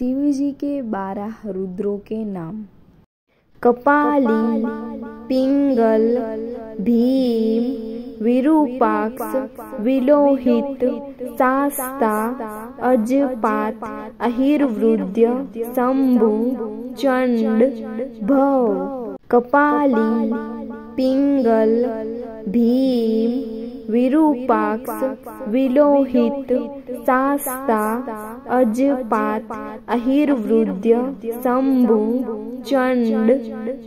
शिव जी के 12 रुद्रों के नाम। कपाली, पिंगल, भीम, विरूपाक्ष, विलोहित, शास्ता, अजपात, अहिर्वृद्य, शंभु, चंड, भव। कपाली, पिंगल, भीम, विरूपाक्ष, विलोहित, शास्ता, अजपात, अहिर्वृद्य, शंभु, चंड,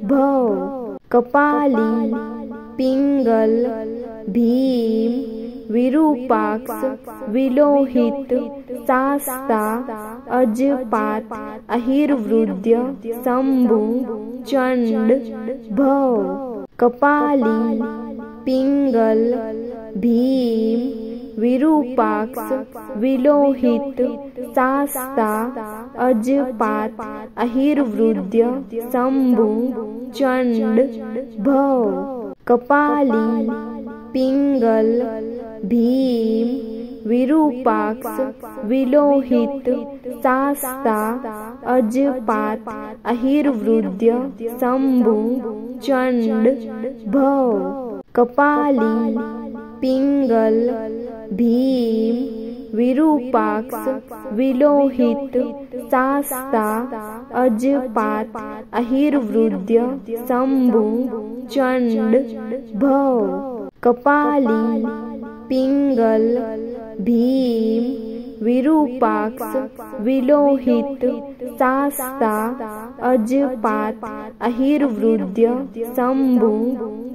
भव। कपाली, पिंगल, भीम, विरूपाक्ष, विलोहित, शास्ता, अजपात, अहिर्वृद्य, शंभु, चंड, भव। कपाली, पिंगल, भीम, विरूपाक्ष, विलोहित, शास्ता, अजपात, अहिर्वृद्य, शंभु, चंड, भव। कपाली, पिंगल, भीम, विरूपाक्ष, विलोहित, शास्ता, अजपात, अहिर्वृद्य, शंभु, चंड, भव। कपाली, पिंगल, भीम, विरूपाक्ष, विलोहित, शास्ता, अजपात, अहिर्वृद्य, शंभु, चंड, भव। कपाली, पिंगल, भीम, विरूपाक्ष, विलोहित, शास्ता, अजपात, अहिर्वृद्य, शंभु,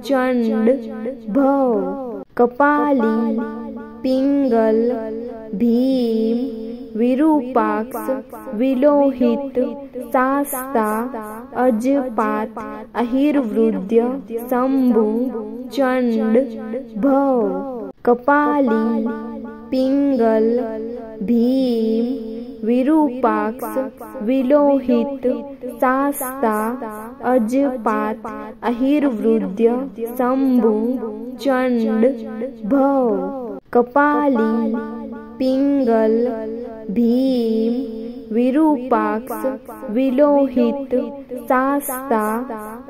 चंड, भव। कपाली, पिंगल, भीम, विरूपाक्ष, विलोहित, शास्ता, अजपात, अहिर्वृद्य, शंभु, चंड, भव। कपाली, पिंगल, भीम, विरूपाक्ष, विलोहित, शास्ता, अजपात, अहिर्वृद्य, शंभु, चंड, भव। कपाली, पिंगल, भीम, विरूपाक्ष, विलोहित, शास्ता,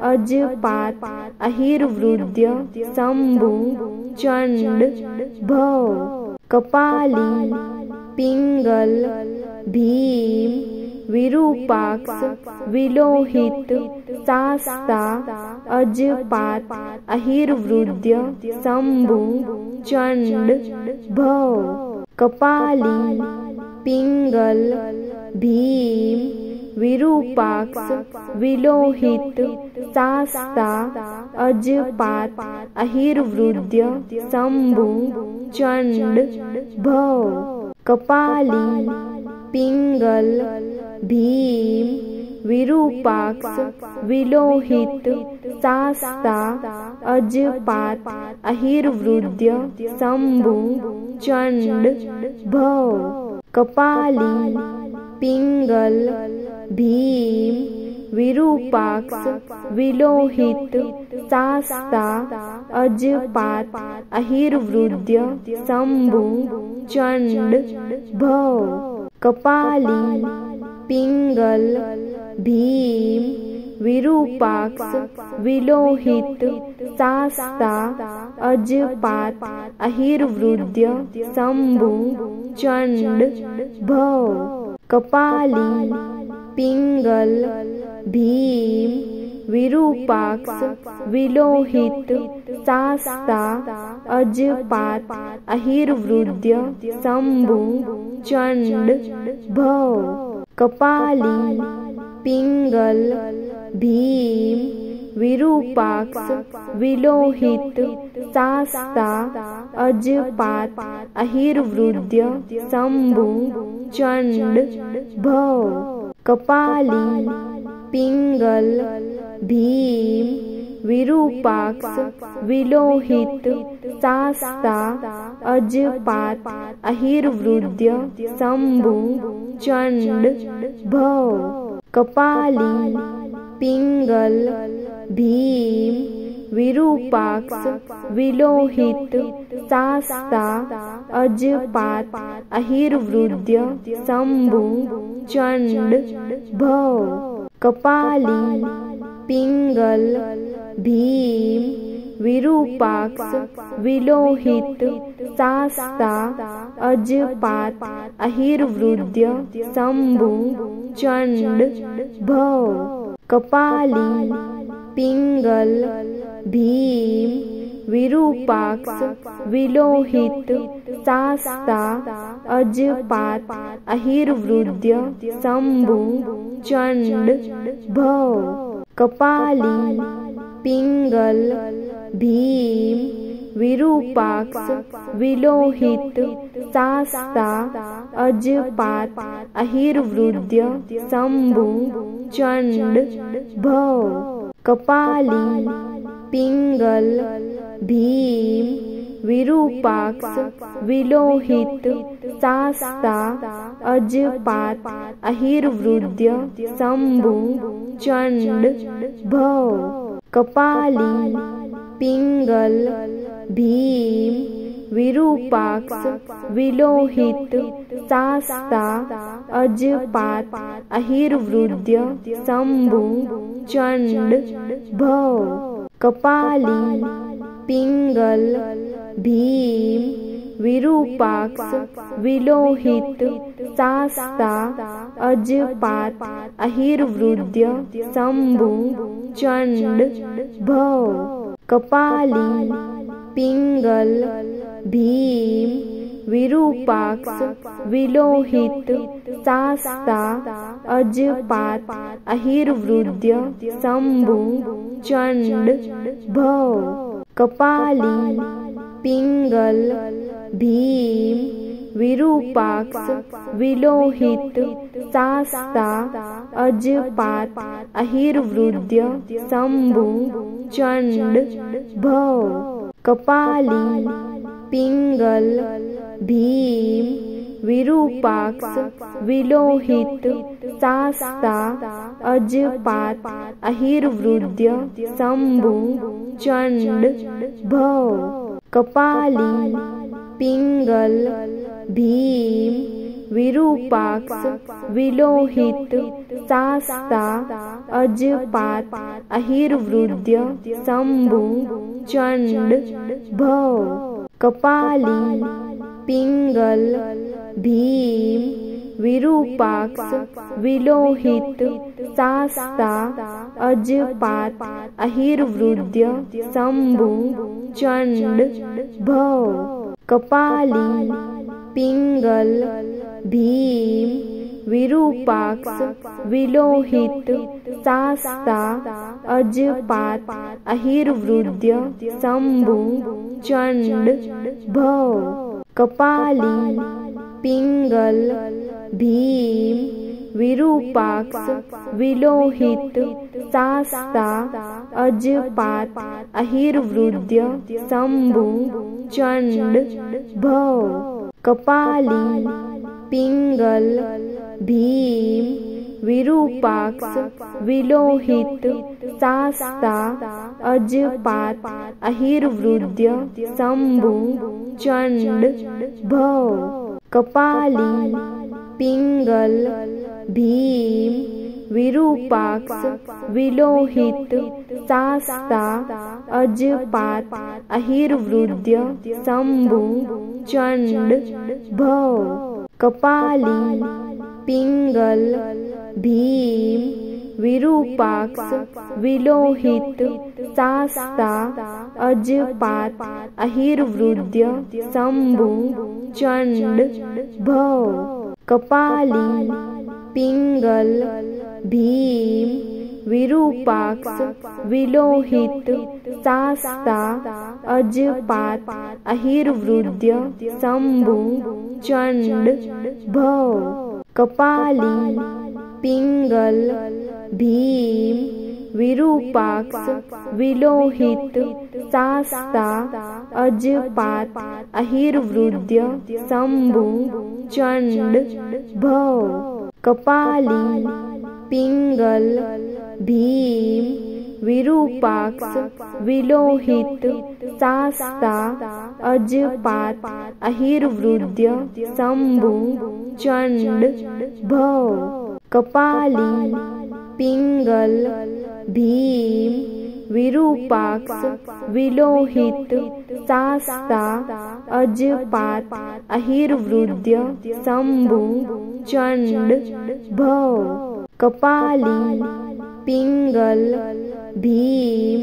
अजपात, अहिर्वृद्य, शंभु, चंड, भव। कपाली, पिंगल, भीम, विरूपाक्ष, विलोहित, शास्ता, अजपात, अहिर्वृद्य, शंभु, चंड, भव। कपाली, पिंगल, भीम, विरूपाक्ष, विलोहित, शास्ता, अजपात, अहिर्वृद्य, शंभु, चंड, भव। कपाली, पिंगल, भीम, विरूपाक्ष, विलोहित, शास्ता, अजपात, अहिर्वृद्य, शंभु, चंड, भव। कपाली, पिंगल, भीम, विरूपाक्ष, विलोहित, शास्ता, अजपात, अहिर्वृद्य, शंभु, चंड, भव। कपाली, पिंगल, भीम, विरूपाक्ष, विलोहित, शास्ता, अजपात, अहिर्वृद्य, शंभु, चंड, भव। कपाली, पिंगल, भीम, विरूपाक्ष, विलोहित, शास्ता, अजपात, अहिर्वृद्य, शंभु, चंड, भव। कपाली, पिंगल, भीम, विरूपाक्ष, विलोहित, शास्ता, अजपात, अहिर्वृद्य, शंभु, चंड, भव। कपाली, पिंगल, भीम, विरूपाक्ष, विलोहित, शास्ता, अजपात, अहिर्वृद्य, शंभु, चंड, भव। कपाली, पिंगल, भीम, विरूपाक्ष विलोहित शास्ता अजपात अहिर्वृद्य शंभु चंड भव कपाली पिंगल भीम विरूपाक्ष विलोहित शास्ता अजपात अहिर्वृद्य शंभु चंड भव कपाली पिंगल भीम विरूपाक्ष विलोहित शास्ता अजपात अहिर्वृद्य शंभु चंड भव कपाली पिंगल भीम विरूपाक्ष विलोहित शास्ता अजपात अहिर्वृद्य शंभु चंड भव कपाली पिंगल भीम विरूपाक्ष विलोहित शास्ता अजपात अहिर्वृद्य शंभु चंड भव कपाली पिंगल भीम विरूपाक्ष विलोहित शास्ता अजपात अहिर्वृद्य शंभु चंड भव कपाली पिंगल भीम विरूपाक्ष विलोहित शास्ता अजपात अहिर्वृद्य शंभु चंड भव कपाली पिंगल भीम विरूपाक्ष विलोहित शास्ता अजपात अहिर्वृद्य शंभु चंड भव कपाली पिंगल भीम विरूपाक्ष विलोहित शास्ता अजपात अहिर्वृद्य शंभु चंड भव कपाली पिंगल भीम विरूपाक्ष विलोहित शास्ता अजपात अहिर्वृद्य शंभु चंड भव कपाली पिंगल भीम विरूपाक्ष विलोहित शास्ता अजपात अहिर्वृद्य शंभु चंड भव कपाली पिंगल भीम विरूपाक्ष विलोहित शास्ता अजपात अहिर्वृद्य शंभु चंड भव कपाली पिंगल भीम विरूपाक्ष विलोहित शास्ता अजपात अहिर्वृद्य शंभु चंड भव कपाली पिंगल भीम विरूपाक्ष विलोहित शास्ता अजपात अहिर्वृद्य शंभु चंड भव कपाली पिंगल भीम विरूपाक्ष विलोहित शास्ता अजपात अहिर्वृद्य शंभु चंड भव कपाली पिंगल भीम विरूपाक्ष विलोहित शास्ता अजपात अहिर्वृद्य शंभु चंड भव कपाली पिंगल भीम विरूपाक्ष विलोहित शास्ता अजपात अहिर्वृद्य शंभु चंड भव कपाली पिंगल भीम विरूपाक्ष विलोहित शास्ता अजपात अहिर्वृद्य शंभु चंड भव कपाली पिंगल भीम विरूपाक्ष विलोहित शास्ता अजपात अहिर्वृद्य शंभु चंड भव कपाली पिंगल भीम विरूपाक्ष विलोहित शास्ता अजपात अहिर्वृद्य शंभु चंड भव कपाली पिंगल भीम विरूपाक्ष विलोहित शास्ता अजपात अहिर्वृद्य शंभु चंड भव कपाली पिंगल भीम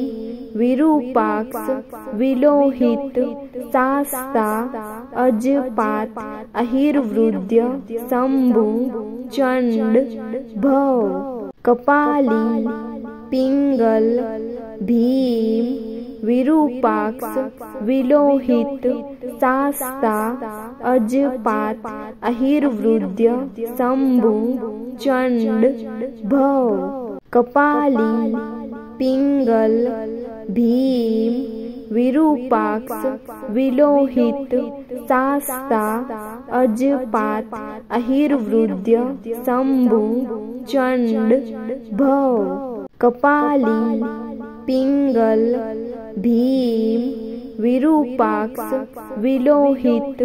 विरूपाक्ष विलोहित शास्ता अजपात अहिर्वृद्य शंभु चंड भव कपाली पिंगल भीम विरूपाक्ष विलोहित शास्ता अजपात अहिर्वृद्य शंभु चंड भव कपाली पिंगल भीम विरूपाक्ष विलोहित शास्ता अजपात अहिर्वृद्य शंभु चंड भव कपाली पिंगल भीम विरूपाक्ष विलोहित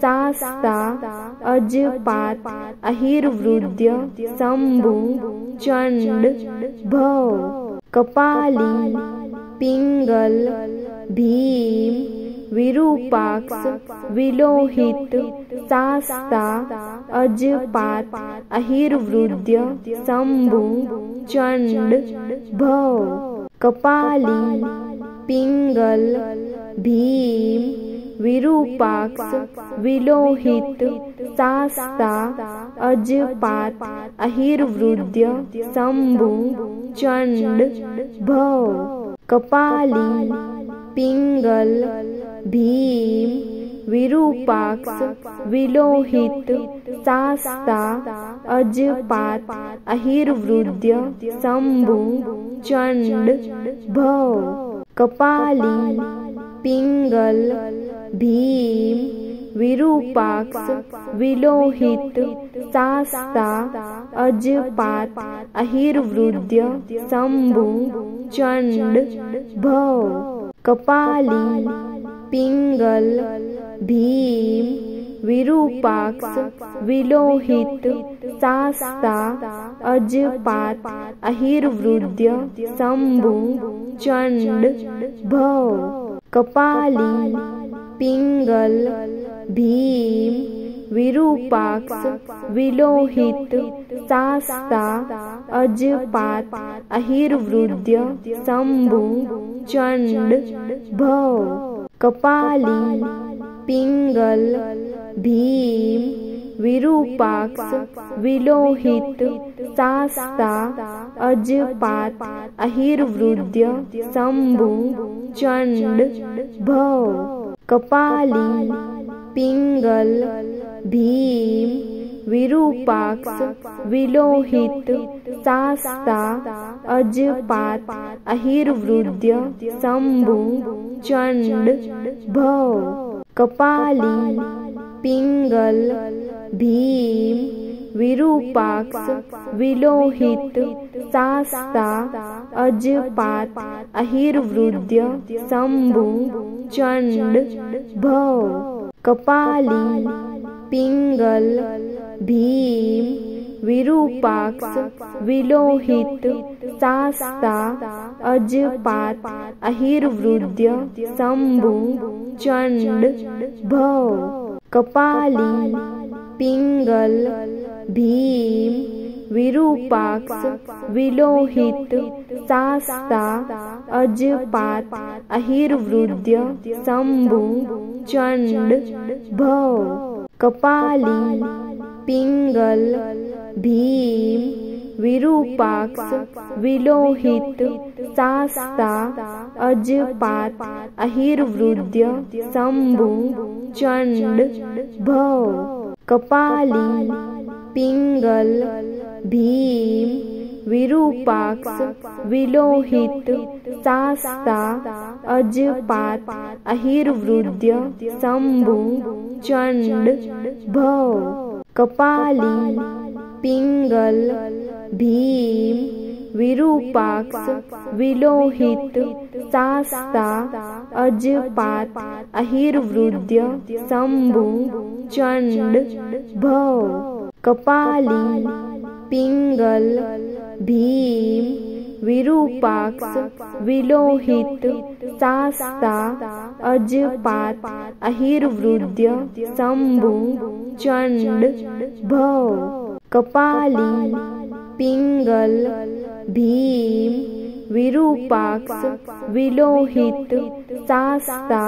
शास्ता अजपात अहिर्वृद्य शंभु चंड भव कपाली पिंगल भीम विरूपाक्ष विलोहित शास्ता अजपात अहिर्वृद्य शंभु चंड भव कपाली पिंगल भीम विरूपाक्ष विलोहित शास्ता अजपात अहिर्वृद्य शंभु चंड भव कपाली पिंगल भीम विरूपाक्ष विलोहित शास्ता अजपात अहिर्वृद्य शंभु चंड भव कपाली पिंगल भीम विरूपाक्ष विलोहित शास्ता अजपात अहिर्वृद्य शंभु चंड भव कपाली पिंगल भीम विरूपाक्ष विलोहित शास्ता अजपात अहिर्वृद्य शंभु चंड भव कपाली पिंगल भीम विरूपाक्ष विलोहित शास्ता अजपात अहिर्वृद्य शंभु चंड भव कपाली पिंगल भीम विरूपाक्ष विलोहित शास्ता अजपात अहिर्वृद्य शंभु चंड भव कपाली पिंगल भीम विरूपाक्ष विलोहित शास्ता अजपात अहिर्वृद्य शंभु चंड भव कपाली पिंगल भीम विरूपाक्ष विलोहित शास्ता अजपात अहिर्वृद्य शंभु चंड भव कपाली पिंगल भीम विरूपाक्ष विलोहित शास्ता अजपात अहिर्वृद्य शंभु चंड भव कपाली पिंगल भीम विरूपाक्ष विलोहित शास्ता अजपात अहिर्वृद्य शंभु चंड भव कपाली पिंगल भीम विरूपाक्ष विलोहित शास्ता अजपात अहिर्वृद्य शंभु चंड भव कपाली पिंगल भीम विरूपाक्ष विलोहित शास्ता अजपात अहिर्वृद्य शंभु चंड भव कपाली पिंगल भीम विरूपाक्ष विलोहित शास्ता अजपात अहिर्वृद्य शंभु चंड भव कपाली पिंगल भीम विरूपाक्ष विलोहित शास्ता अजपात अहिर्वृद्य शंभु चंड भव कपाली पिंगल भीम विरूपाक्ष विलोहित शास्ता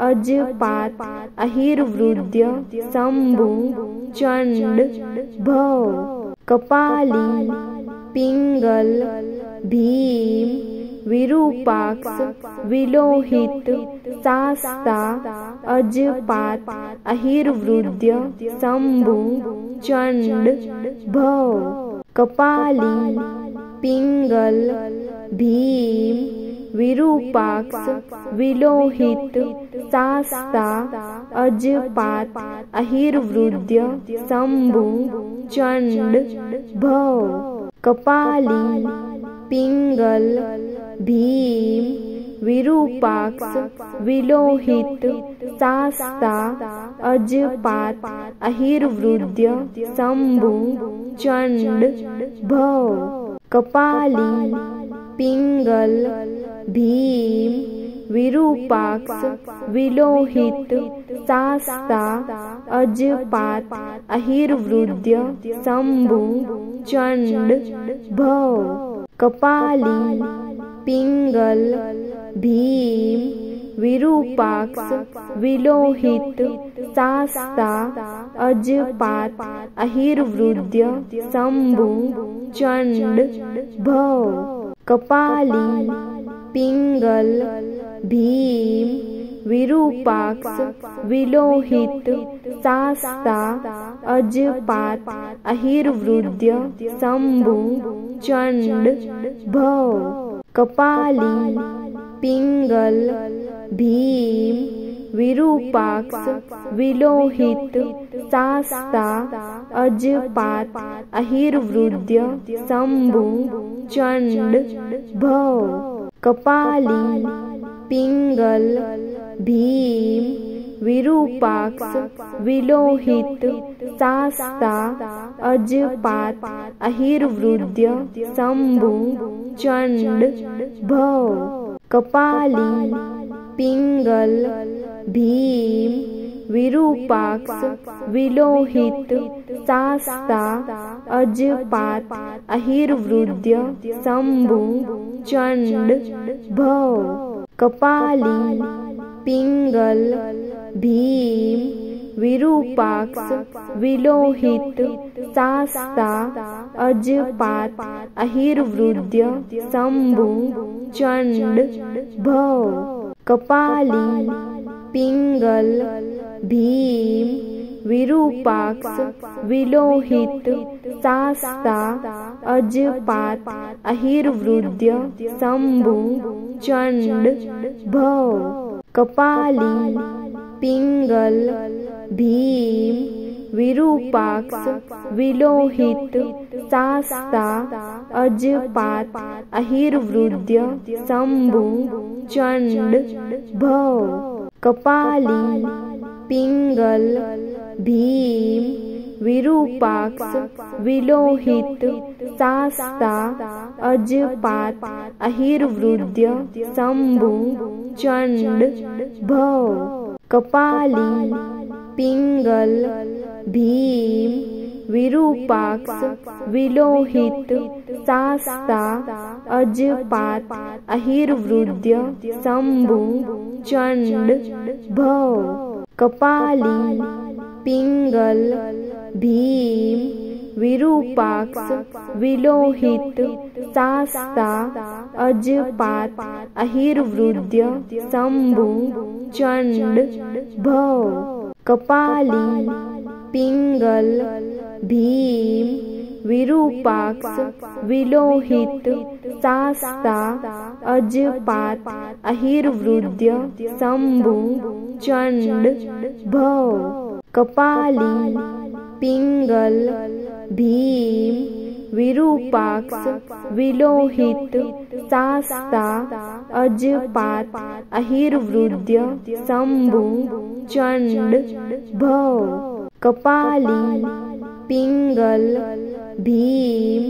अजपात अहिर्वृद्य शंभु चंड भव कपाली पिंगल भीम विरूपाक्ष विलोहित शास्ता अजपात अहिर्वृद्य शंभु चंड भव कपाली पिंगल भीम विरूपाक्ष विलोहित शास्ता अजपात अहिर्वृद्य शंभु चंड भव कपाली पिंगल भीम विरूपाक्ष विलोहित शास्ता अजपात अहिर्वृद्य शंभु चंड भव कपाली पिंगल भीम विरूपाक्ष विलोहित शास्ता अजपात अहिर्वृद्य शंभु चंड भव कपाली पिंगल भीम विरूपाक्ष विलोहित शास्ता अजपात अहिर्वृद्य शंभु चंड भव कपाली पिंगल भीम विरूपाक्ष विलोहित शास्ता अजपात अहिर्वृद्य शंभु चंड भव कपाली पिंगल भीम विरूपाक्ष विलोहित शास्ता अजपात अहिर्वृद्य शंभु चंड भव कपाली पिंगल भीम विरूपाक्ष विलोहित शास्ता अजपात अहिर्वृद्य शंभु चंड भव कपाली पिंगल भीम विरूपाक्ष विलोहित शास्ता अजपात अहिर्वृद्य शंभु चंड भव कपाली पिंगल भीम विरूपाक्ष विलोहित शास्ता अजपात अहिर्वृद्य शंभु चंड भव कपाली पिंगल भीम विरूपाक्ष विलोहित शास्ता अजपात अहिर्वृद्य शंभु चंड भव कपाली पिंगल भीम विरूपाक्ष विलोहित शास्ता अजपात अहिर्वृद्य शंभु चंड भव कपाली पिंगल भीम विरूपाक्ष विलोहित शास्ता अजपात अहिर्वृद्य शंभु चंड भव कपाली पिंगल भीम विरूपाक्ष विलोहित शास्ता अजपात अहिर्वृद्य शंभु चंड भव कपाली पिंगल भीम विरूपाक्ष विलोहित शास्ता अजपात अहिर्वृद्य शंभु चंड भव कपाली पिंगल भीम विरूपाक्ष विलोहित शास्ता अजपात अहिर्वृद्य शंभु चंड भव कपाली पिंगल भीम विरूपाक्ष विलोहित शास्ता अजपात अहिर्वृद्य शंभु चंड भव कपाली पिंगल भीम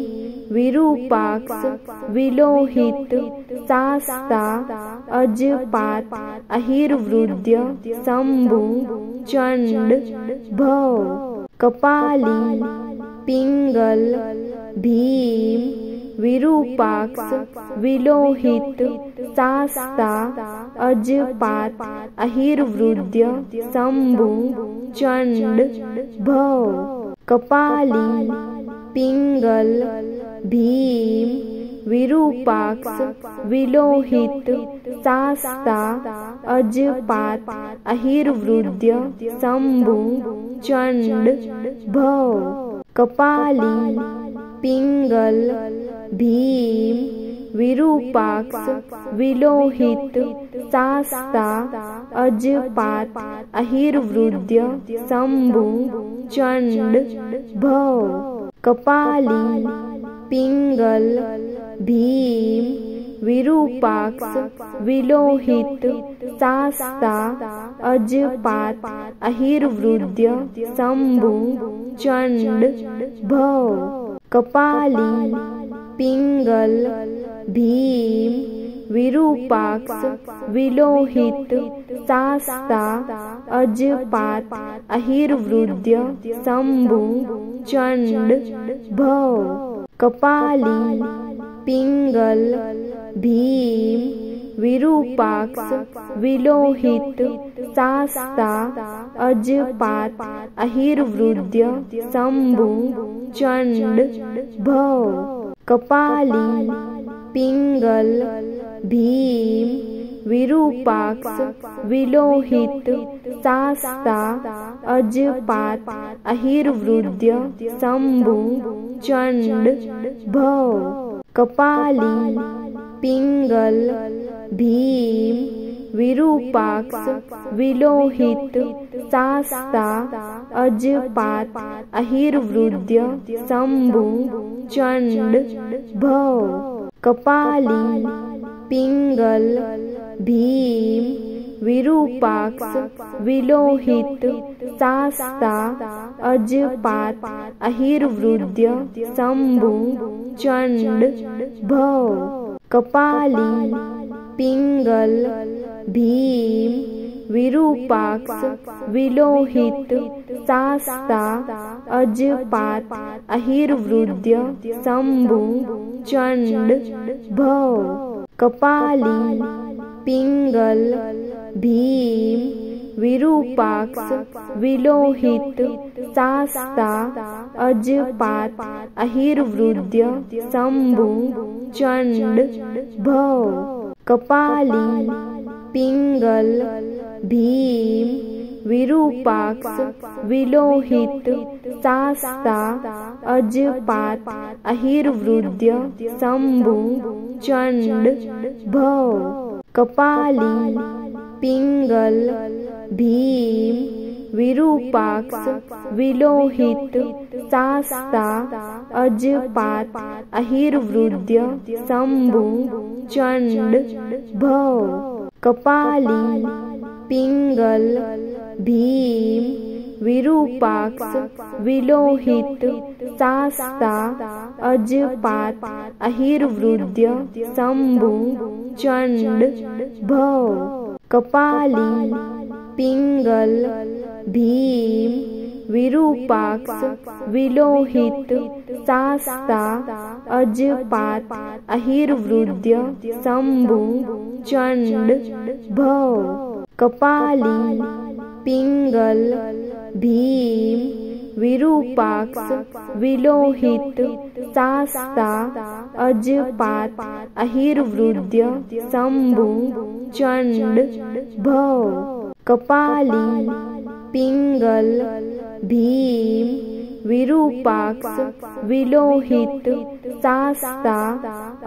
विरूपाक्ष विलोहित शास्ता अजपात अहिर्वृद्य शंभु चंड भव कपाली पिंगल भीम विरूपाक्ष विलोहित शास्ता अजपात अहिर्वृद्य शंभु चंड भव कपाली पिंगल भीम विरूपाक्ष विलोहित शास्ता अजपात अहिर्वृद्य शंभु चंड भव कपाली पिंगल भीम विरूपाक्ष विलोहित शास्ता अजपात अहिर्वृद्य शंभु चंड भव कपाली पिंगल भीम विरूपाक्ष विलोहित शास्ता अजपात अहिर्वृद्य शंभु चंड भव कपाली पिंगल भीम विरूपाक्ष विलोहित शास्ता अजपात अहिर्वृद्य शंभु चंड भव कपाली पिंगल भीम विरूपाक्ष विलोहित शास्ता अजपात अहिर्वृद्य शंभु चंड भव कपाली पिंगल भीम विरूपाक्ष विलोहित शास्ता अजपात अहिर्वृद्य शंभु चंड भव कपाली पिंगल भीम विरूपाक्ष विलोहित शास्ता अजपात अहिर्वृद्य शंभु चंड भव कपाली पिंगल भीम विरूपाक्ष विलोहित शास्ता अजपात अहिर्वृद्य शंभु चंड भव कपाली पिंगल भीम विरूपाक्ष विलोहित शास्ता अजपात अहिर्वृद्य शंभु चंड भव कपाली पिंगल भीम विरूपाक्ष विलोहित शास्ता अजपात अहिर्वृद्य शंभु चंड भव कपाली पिंगल भीम विरूपाक्ष विलोहित शास्ता अजपात अहिर्वृद्य शंभु चंड भव कपाली पिंगल भीम विरूपाक्ष विलोहित शास्ता अजपात अहिर्वृद्य शंभु चंड भव कपाली पिंगल भीम विरूपाक्ष विलोहित शास्ता अजपात अहिर्वृद्य शंभु चंड भव कपाली पिंगल भीम विरूपाक्ष विलोहित शास्ता अजपात अहिर्वृद्य शंभु चंड भव कपाली पिंगल भीम विरूपाक्ष विलोहित शास्ता अजपात अहिर्वृद्य शंभु चंड भव कपाली पिंगल भीम विरूपाक्ष विलोहित शास्ता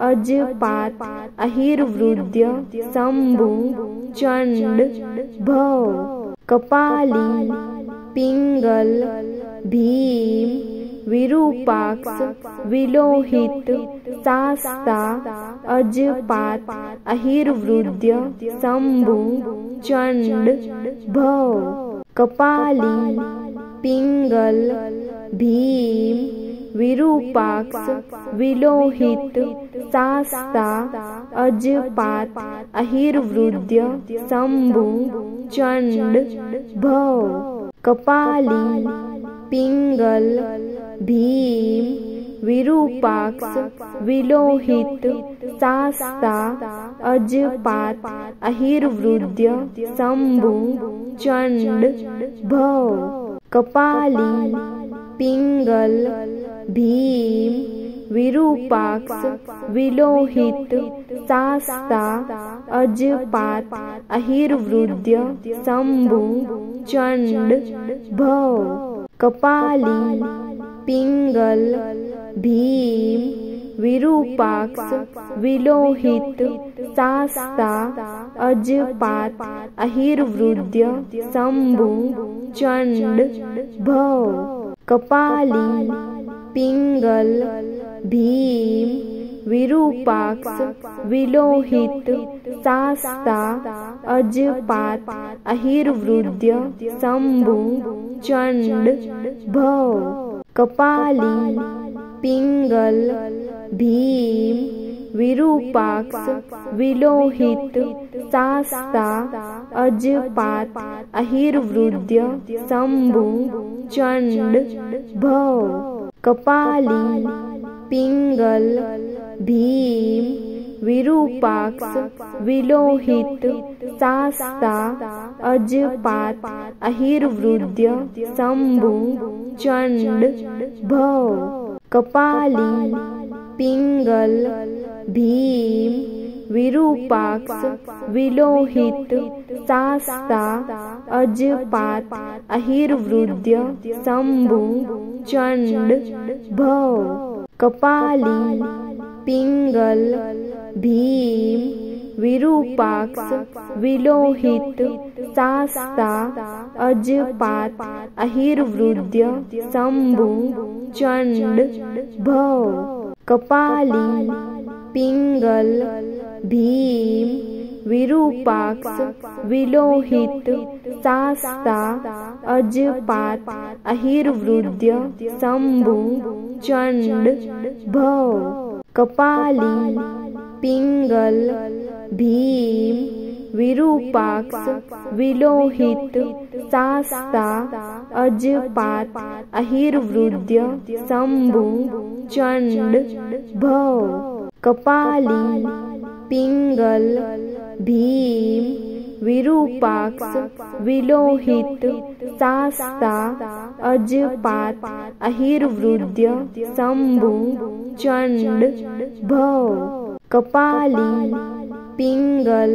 अजपात अहिर्वृद्य शंभु चंड भव कपाली पिंगल भीम विरूपाक्ष विलोहित शास्ता अजपात अहिर्वृद्य शंभु चंड भव कपाली पिंगल भीम विरूपाक्ष विलोहित शास्ता अजपात अहिर्वृद्य शंभु चंड भव कपाली पिंगल भीम विरूपाक्ष विलोहित शास्ता अजपात अहिर्वृद्य शंभु चंड भव कपाली पिंगल भीम विरूपाक्ष विलोहित शास्ता अजपात अहिर्वृद्य शंभु चंड भव कपाली पिंगल भीम विरूपाक्ष विलोहित शास्ता अजपात अहिर्वृद्य शंभु चंड भव कपाली पिंगल भीम विरूपाक्ष विलोहित शास्ता अजपात अहिर्वृद्य शंभु चंड भव कपाली पिंगल भीम विरूपाक्ष विलोहित शास्ता अजपात अहिर्वृद्य शंभु चंड भव कपाली पिंगल भीम विरूपाक्ष विलोहित शास्ता अजपात अहिर्वृद्य शंभु चंड भव कपाली पिंगल भीम विरूपाक्ष विलोहित शास्ता अजपात अहिर्वृद्य शंभु चंड भव कपाली पिंगल भीम विरूपाक्ष विलोहित शास्ता अजपात अहिर्वृद्य शंभु चंड भव कपाली पिंगल भीम विरूपाक्ष विलोहित शास्ता अजपात अहिर्वृद्य शंभु चंड भव कपाली पिंगल भीम विरूपाक्ष विलोहित शास्ता अजपात अहिर्वृद्य शंभु चंड भव कपाली पिंगल भीम विरूपाक्ष विलोहित शास्ता अजपात अहिर्वृद्य शंभु चंड भव कपाली पिंगल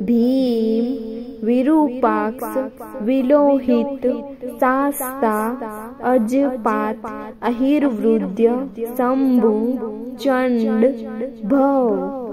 भीम विरूपाक्ष विलोहित शास्ता अजपात अहिर्वृद्य शंभु चंड भव